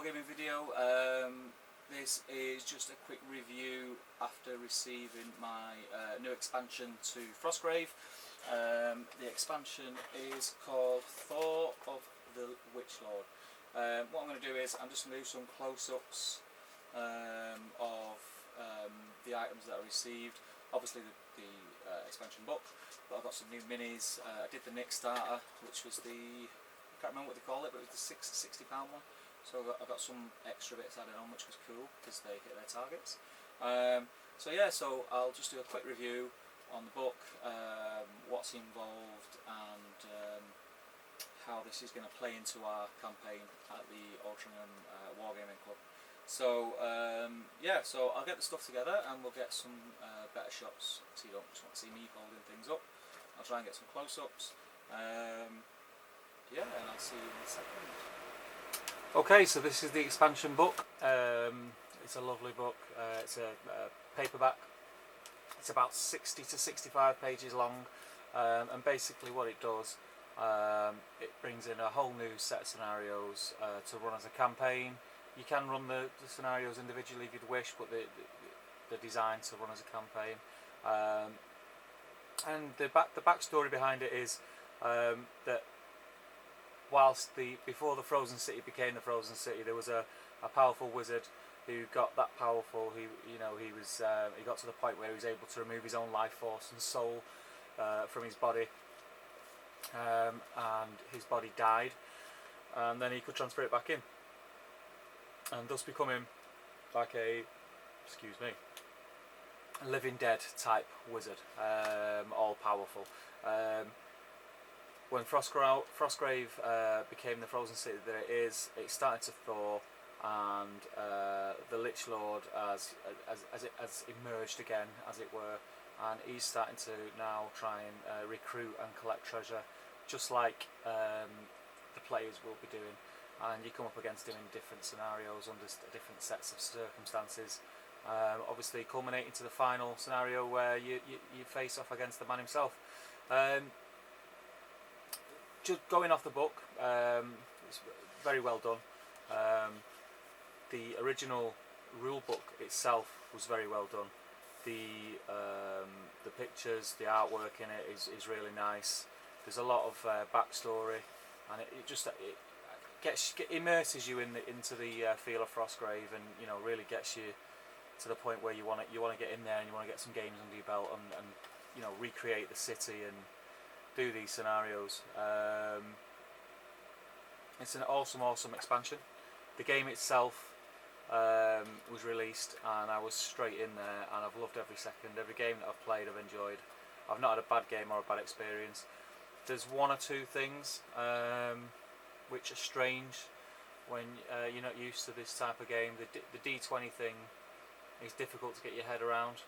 Gaming video. This is just a quick review after receiving my new expansion to FROSTGRAVE. The expansion is called Thaw of the Lich Lord. What I'm going to do is I'm just going to do some close-ups of the items that I received. Obviously the expansion book, but I've got some new minis. I did the nickstarter, which was the, I can't remember what they call it, but it was the £60 one. So I got some extra bits added on, which was cool because they hit their targets. So yeah, so I'll just do a quick review on the book, what's involved, and how this is going to play into our campaign at the Altrincham Wargaming Club. So yeah, so I'll get the stuff together and we'll get some better shots, so you don't just want to see me holding things up. I'll try and get some close-ups. Yeah, and I'll see you in a second. Okay, so this is the expansion book. It's a lovely book. It's a paperback. It's about 60 to 65 pages long, and basically what it does, it brings in a whole new set of scenarios to run as a campaign. You can run the scenarios individually if you'd wish, but they're designed to run as a campaign. And the backstory behind it is that whilst before the Frozen City became the Frozen City, there was a powerful wizard who got that powerful. He got to the point where he was able to remove his own life force and soul from his body, and his body died, and then he could transfer it back in, and thus becoming like a, living dead type wizard, all powerful. When FROSTGRAVE became the Frozen City that it is, it started to thaw, and the Lich Lord has emerged again, as it were, and he's starting to now try and recruit and collect treasure, just like the players will be doing. And you come up against him in different scenarios under different sets of circumstances. Obviously, culminating to the final scenario where you face off against the man himself. Just going off the book, it's very well done. The original rule book itself was very well done. The pictures, the artwork in it is really nice. There's a lot of backstory, and it immerses you into the feel of FROSTGRAVE, and really gets you to the point where you want to get in there and you want to get some games under your belt and recreate the city and do these scenarios. It's an awesome expansion. The game itself was released and I was straight in there, and I've loved every second. Every game that I've played I've enjoyed. I've not had a bad game or a bad experience. There's one or two things which are strange when you're not used to this type of game. The D20 thing is difficult to get your head around,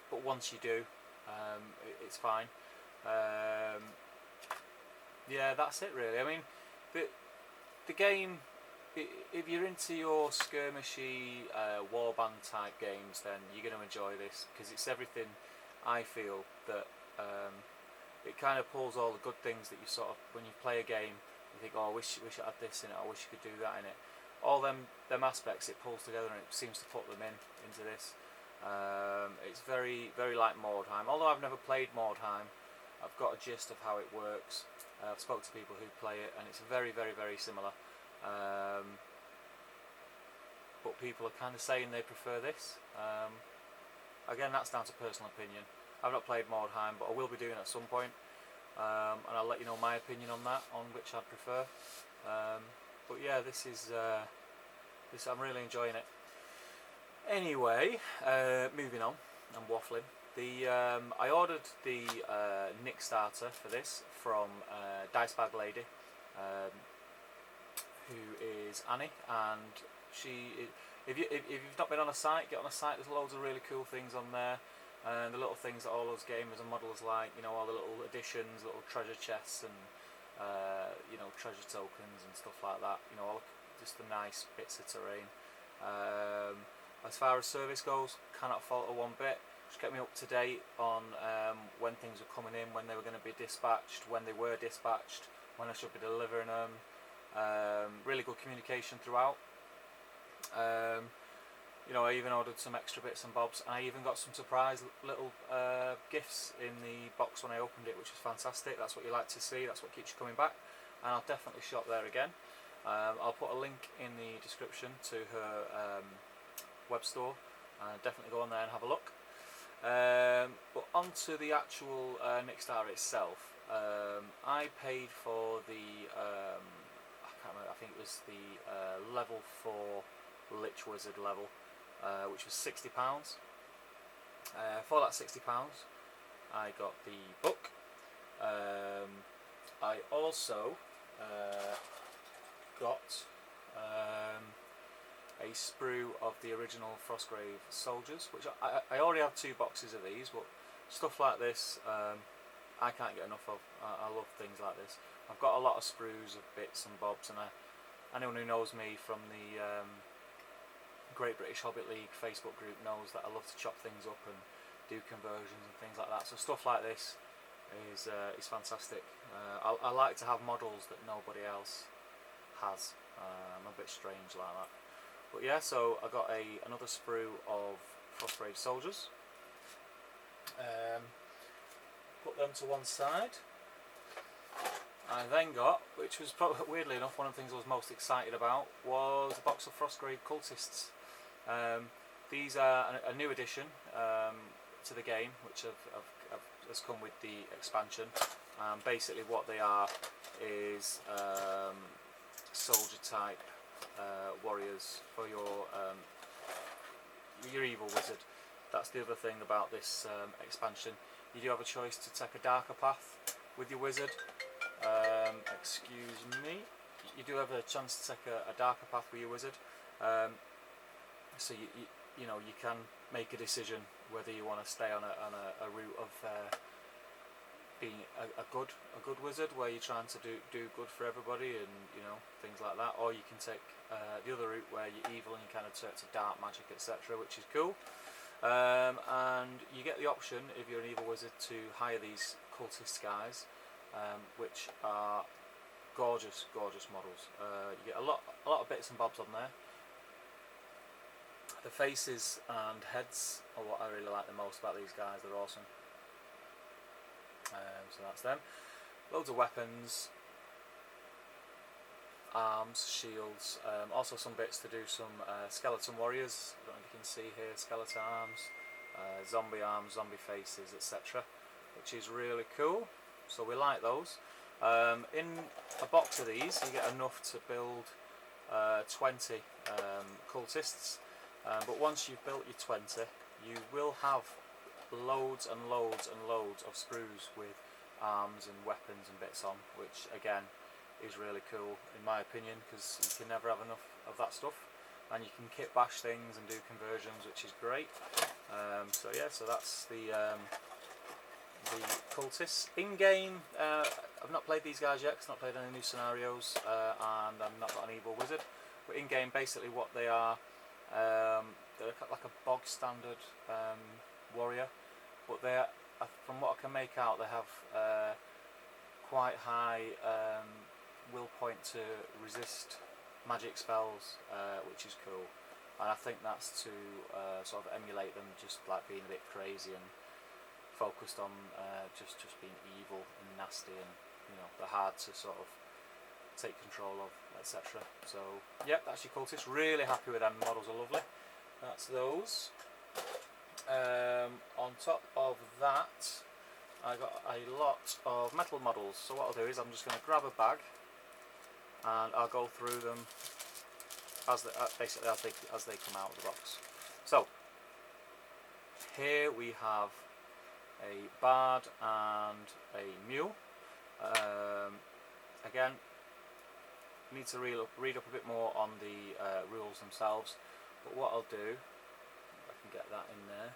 but once you do, it's fine. Yeah, that's it really. I mean, the game, if you're into your skirmishy warband type games, then you're going to enjoy this, because it's everything. I feel that it kind of pulls all the good things that you sort of, when you play a game, you think, oh, I wish it had this in it, I wish you could do that in it. All them aspects it pulls together, and it seems to put them into this. It's very like Mordheim. Although I've never played Mordheim, I've got a gist of how it works. I've spoke to people who play it, and it's very similar. But people are kind of saying they prefer this. Again, that's down to personal opinion. I've not played Mordheim, but I will be doing it at some point, and I'll let you know my opinion on that, on which I prefer. But yeah, this I'm really enjoying it. Anyway, moving on, I'm waffling. I ordered the nickstarter for this from Dice Bag Lady, who is Annie, and if you've not been on a site, get on a site. There's loads of really cool things on there, and the little things that all those gamers and models like, all the little additions, little treasure chests, and treasure tokens and stuff like that. All just the nice bits of terrain. As far as service goes, cannot fault her one bit. Just kept me up to date on when things were coming in, when they were going to be dispatched, when they were dispatched, when I should be delivering them. Really good communication throughout. You know, I even ordered some extra bits and bobs, and I even got some surprise little gifts in the box when I opened it, which was fantastic. That's what you like to see, that's what keeps you coming back, and I'll definitely shop there again. I'll put a link in the description to her web store, and definitely go on there and have a look. But on to the actual Nickstarter itself. I paid for the, I can't remember, I think it was the level 4 Lich Wizard level, which was £60. For that £60 I got the book. I also got a sprue of the original FROSTGRAVE soldiers, which I already have 2 boxes of these, but stuff like this I can't get enough of. I love things like this. I've got a lot of sprues of bits and bobs, and anyone who knows me from the Great British Hobbit League Facebook group knows that I love to chop things up and do conversions and things like that. So stuff like this is fantastic. I like to have models that nobody else has. I'm a bit strange like that. But yeah, so I got another sprue of FROSTGRAVE soldiers. Put them to one side. I then got, which was probably, weirdly enough, one of the things I was most excited about, was a box of FROSTGRAVE Cultists. These are a new addition to the game, which has come with the expansion. Basically what they are is soldier type warriors for your evil wizard. That's the other thing about this expansion. You do have a choice to take a darker path with your wizard. Excuse me. You do have a chance to take a darker path with your wizard. So you know, you can make a decision whether you want to stay on a route of being a good wizard, where you're trying to do good for everybody, and you know, things like that, or you can take the other route where you're evil and you kind of turn to dark magic, etc., which is cool. And you get the option, if you're an evil wizard, to hire these cultist guys, which are gorgeous models. You get a lot of bits and bobs on there. The faces and heads are what I really like the most about these guys. They're awesome. So that's them. Loads of weapons, arms, shields, also some bits to do some skeleton warriors. I don't know if you can see here, skeleton arms, zombie arms, zombie faces, etc., which is really cool. So we like those. In a box of these you get enough to build 20 cultists, but once you've built your 20, you will have loads and loads and loads of sprues with arms and weapons and bits on, which again is really cool in my opinion, because you can never have enough of that stuff, and you can kit bash things and do conversions, which is great. So yeah, so that's the cultists. In game, I've not played these guys yet, because I've not played any new scenarios, and I'm not got an evil wizard. But in game, basically what they are, they're like a bog standard warrior, but they're, from what I can make out, they have quite high will point to resist magic spells, which is cool. And I think that's to sort of emulate them just like being a bit crazy and focused on just being evil and nasty, and you know, they're hard to sort of take control of, etc. So yeah, that's your cultists. Really happy with them. Models are lovely. That's those. On top of that, I got a lot of metal models. So what I'll do is I'm just going to grab a bag and I'll go through them as they, basically as they come out of the box. So here we have a bard and a mule. Again, need to read up a bit more on the rules themselves, but what I'll do, if I can get that in there,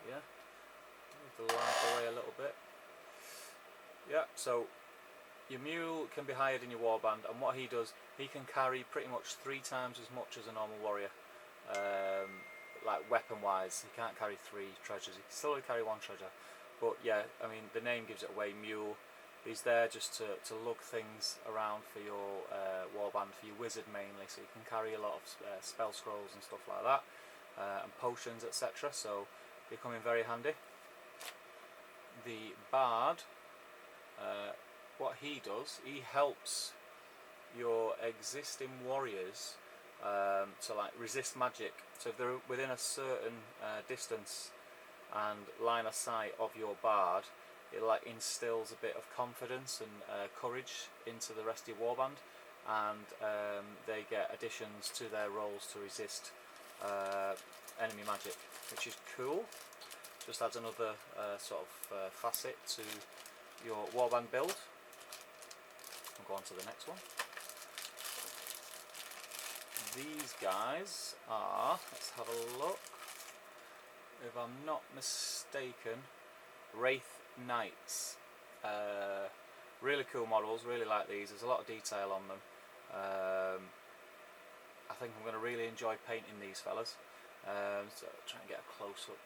yeah, move the light away a little bit. Yeah, so your mule can be hired in your warband, and what he does, he can carry pretty much 3 times as much as a normal warrior. Like weapon wise, he can't carry 3 treasures, he can still only carry 1 treasure, but yeah, I mean the name gives it away, mule. He's there just to lug things around for your warband, for your wizard mainly, so you can carry a lot of spell scrolls and stuff like that, and potions, etc. So they come in very handy. The bard, what he does, he helps your existing warriors to like resist magic. So if they're within a certain distance and line of sight of your bard, it like instills a bit of confidence and courage into the rest of your warband, and they get additions to their rolls to resist enemy magic, which is cool. Just adds another sort of facet to your warband build. We'll go on to the next one. These guys are, let's have a look, if I'm not mistaken, Wraith Knights. Really cool models, really like these. There's a lot of detail on them. I think I'm going to really enjoy painting these fellas. So try and get a close up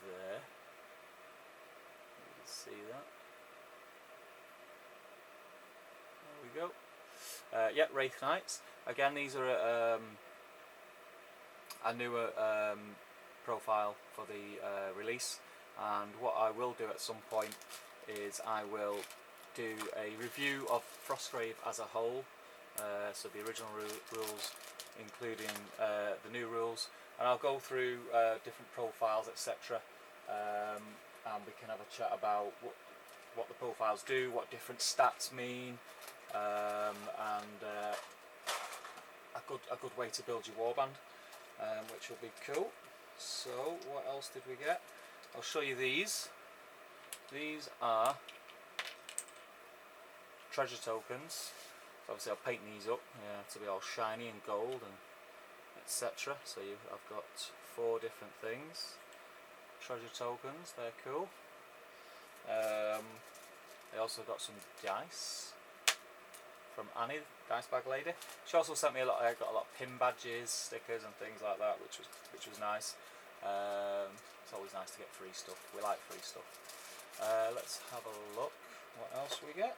there. You can see that. There we go. Yeah, Wraith Knights. Again, these are a newer profile for the release, and what I will do at some point is I will do a review of FROSTGRAVE as a whole, so the original rules including the new rules, and I'll go through different profiles, etc., and we can have a chat about what the profiles do, what different stats mean, and a good way to build your warband, which will be cool. So what else did we get? I'll show you these. These are treasure tokens. So obviously I'll paint these up to be all shiny and gold and etc. So I've got 4 different things. Treasure tokens, they're cool. I also got some dice from Annie, Dice Bag Lady. She also sent me a lot. I got a lot of pin badges, stickers, and things like that, which was nice. It's always nice to get free stuff. We like free stuff. Let's have a look. What else we get?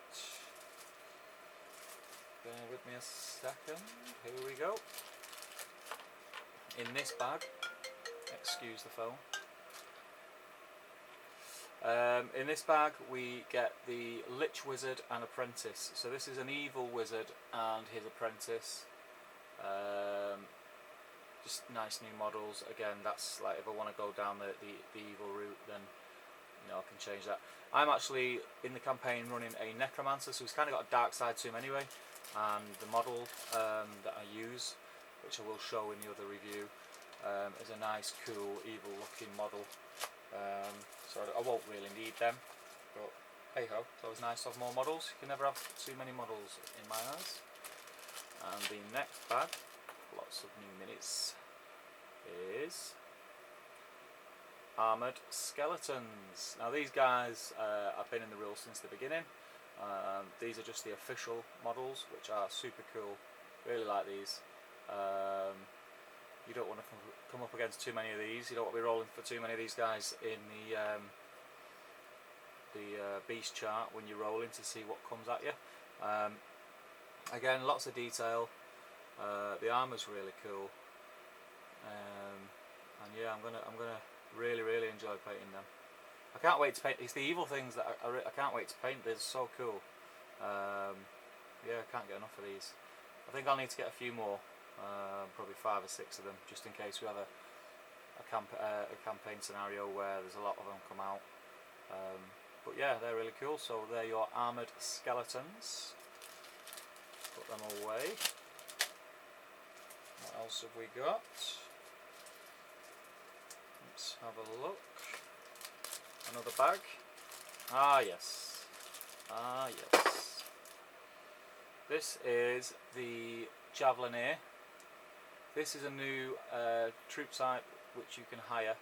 Bear with me a second. Here we go. In this bag, excuse the phone. In this bag we get the Lich Wizard and Apprentice. So this is an evil wizard and his apprentice. Just nice new models. Again, that's like if I want to go down the evil route, then I can change that. I'm actually in the campaign running a necromancer, so he's kind of got a dark side to him anyway. And the model that I use, which I will show in the other review, is a nice, cool, evil-looking model. So I won't really need them, but hey ho, it's always nice to have more models. You can never have too many models in my eyes. And the next bag, lots of new minis, is Armoured Skeletons. Now these guys have been in the rules since the beginning. These are just the official models, which are super cool. Really like these. You don't want to come up against too many of these. You don't want to be rolling for too many of these guys in the beast chart when you're rolling to see what comes at you. Again, lots of detail. The armor's really cool, and yeah, I'm gonna really enjoy painting them. I can't wait to paint. It's the evil things that I can't wait to paint. They're so cool. Yeah, I can't get enough of these. I think I'll need to get a few more. Probably 5 or 6 of them, just in case we have a campaign scenario where there's a lot of them come out. But yeah, they're really cool. So they're your Armoured Skeletons. Put them away. What else have we got? Let's have a look. Another bag. Ah yes. Ah yes. This is the Javelin Ear. This is a new troop type which you can hire,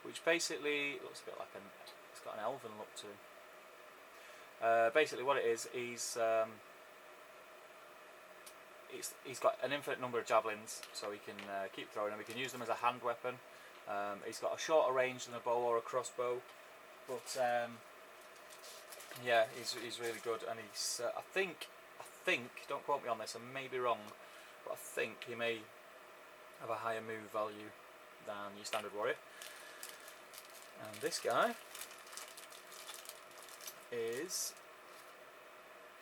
which basically looks a bit like it's got an elven look to him. Basically what it is, he's got an infinite number of javelins, so he can keep throwing them. He can use them as a hand weapon. He's got a shorter range than a bow or a crossbow, but Yeah, he's really good, and he's I think, don't quote me on this, I may be wrong, but I think he may have a higher move value than your standard warrior. And this guy is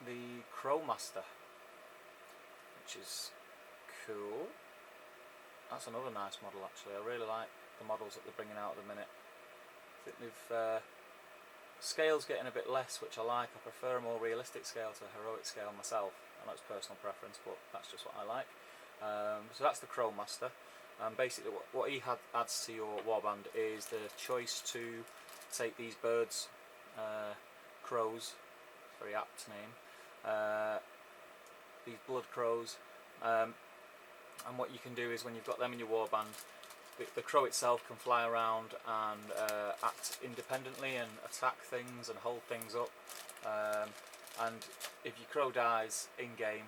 the Crowmaster, which is cool. That's another nice model actually. I really like the models that they're bringing out at the minute. I think they've scale's getting a bit less, which I like. I prefer a more realistic scale to a heroic scale myself. I know it's personal preference, but that's just what I like. So that's the Crowmaster, and basically what he adds to your warband is the choice to take these birds, crows, very apt name, these blood crows, and what you can do is when you've got them in your warband, the crow itself can fly around and act independently and attack things and hold things up, and if your crow dies in game,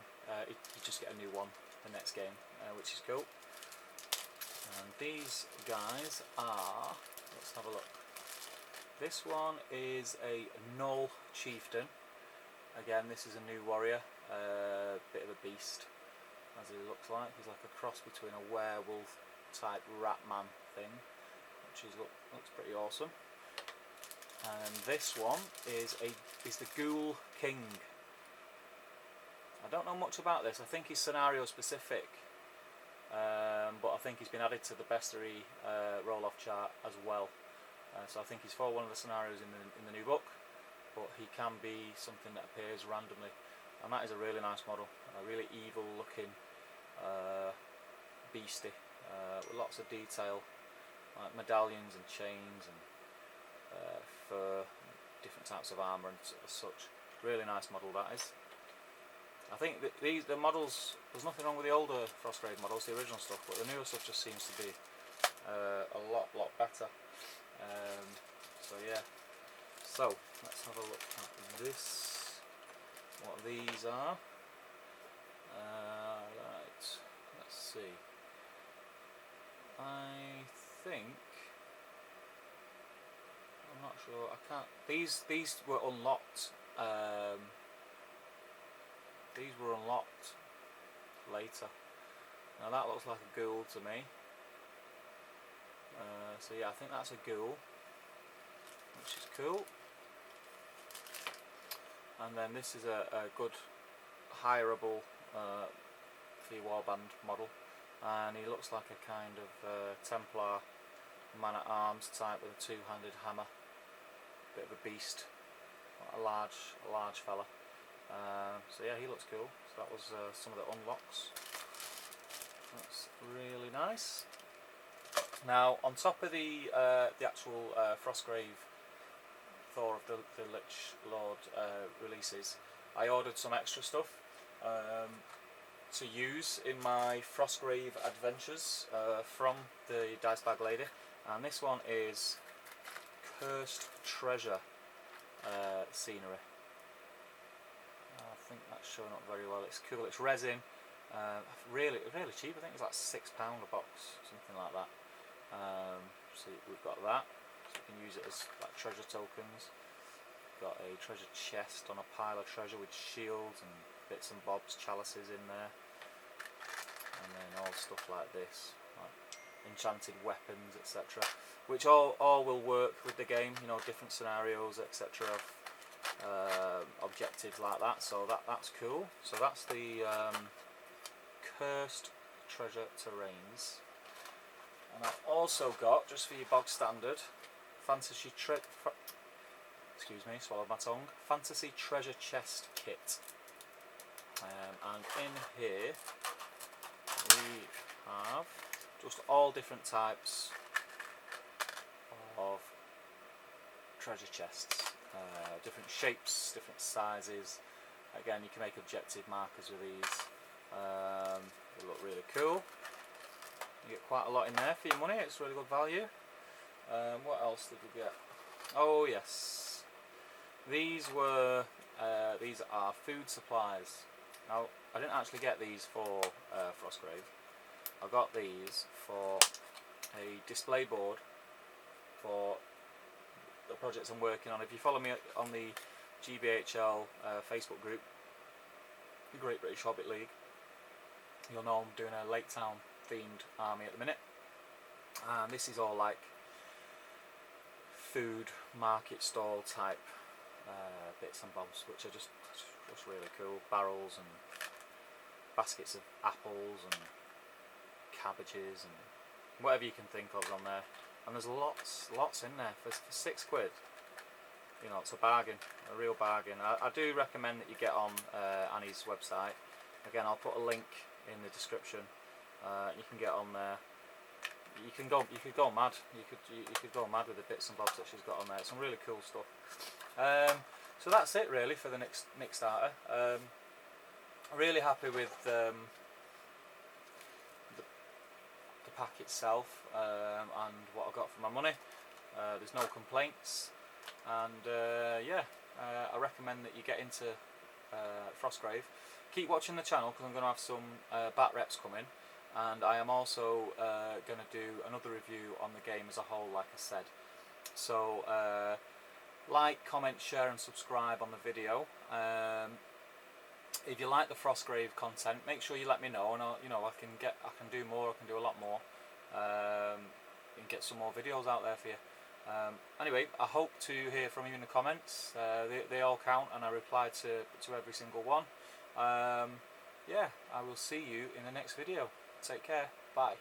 you just get a new one the next game, which is cool. And these guys are, let's have a look. This one is a Null Chieftain. Again, this is a new warrior, bit of a beast as he looks like. He's like a cross between a werewolf type Ratman thing, which looks pretty awesome. And this one is the Ghoul King. I don't know much about this. I think he's scenario specific, but I think he's been added to the bestiary roll-off chart as well. So I think he's for one of the scenarios in the new book, but he can be something that appears randomly, and that is a really nice model, a really evil looking beastie, with lots of detail, like medallions and chains and fur, different types of armour and as such. Really nice model that is. I think that the models, there's nothing wrong with the older FROSTGRAVE models, the original stuff, but the newer stuff just seems to be a lot better. So yeah, so let's have a look at this, what these are. Right, let's see. I think, I'm not sure, I can't, these were unlocked, these were unlocked later. Now that looks like a ghoul to me. So yeah, I think that's a ghoul, which is cool. And then this is a good hireable for your warband model, and he looks like a kind of Templar man-at-arms type with a two-handed hammer, bit of a beast, a large fella. So yeah, he looks cool. So that was some of the unlocks. That's really nice. Now, on top of the actual FROSTGRAVE Thaw of the Lich Lord releases, I ordered some extra stuff to use in my FROSTGRAVE adventures from the Dice Bag Lady, and this one is Cursed Treasure scenery. I think that's showing up very well. It's cool. It's resin, really cheap. I think it's like £6 a box, something like that. So we've got that, so you can use it as like treasure tokens. Got a treasure chest on a pile of treasure with shields and bits and bobs, chalices in there, and then all stuff like this, like enchanted weapons, etc., which all will work with the game. You know, different scenarios, etc., objectives like that. So that's cool. So that's the Cursed Treasure terrains. And I've also got, just for your bog standard, Fantasy Treasure Chest Kit. And in here we have just all different types of treasure chests, different shapes, different sizes. Again, you can make objective markers with these. They look really cool. You get quite a lot in there for your money. It's really good value. What else did we get? Oh yes, these are food supplies. Now, I didn't actually get these for FROSTGRAVE. I got these for a display board for the projects I'm working on. If you follow me on the GBHL Facebook group, the Great British Hobbit League, you'll know I'm doing a Lake Town themed army at the minute. And this is all like food market stall type bits and bobs, which are just really cool. Barrels and baskets of apples and cabbages and whatever you can think of on there. And there's lots in there for £6. You know, it's a bargain, a real bargain. I do recommend that you get on Annie's website. Again, I'll put a link in the description. You can get on there. You could go mad. You could go mad with the bits and bobs that she's got on there. Some really cool stuff. So that's it really for the Nickstarter. Really happy with the pack itself and what I got for my money. There's no complaints, and yeah, I recommend that you get into FROSTGRAVE. Keep watching the channel because I'm going to have some bat reps coming. And I am also going to do another review on the game as a whole, like I said. So, like, comment, share and subscribe on the video. If you like the FROSTGRAVE content, make sure you let me know, and I can do more, I can do a lot more, and get some more videos out there for you. Anyway, I hope to hear from you in the comments. They all count, and I reply to every single one. Yeah, I will see you in the next video. Take care. Bye.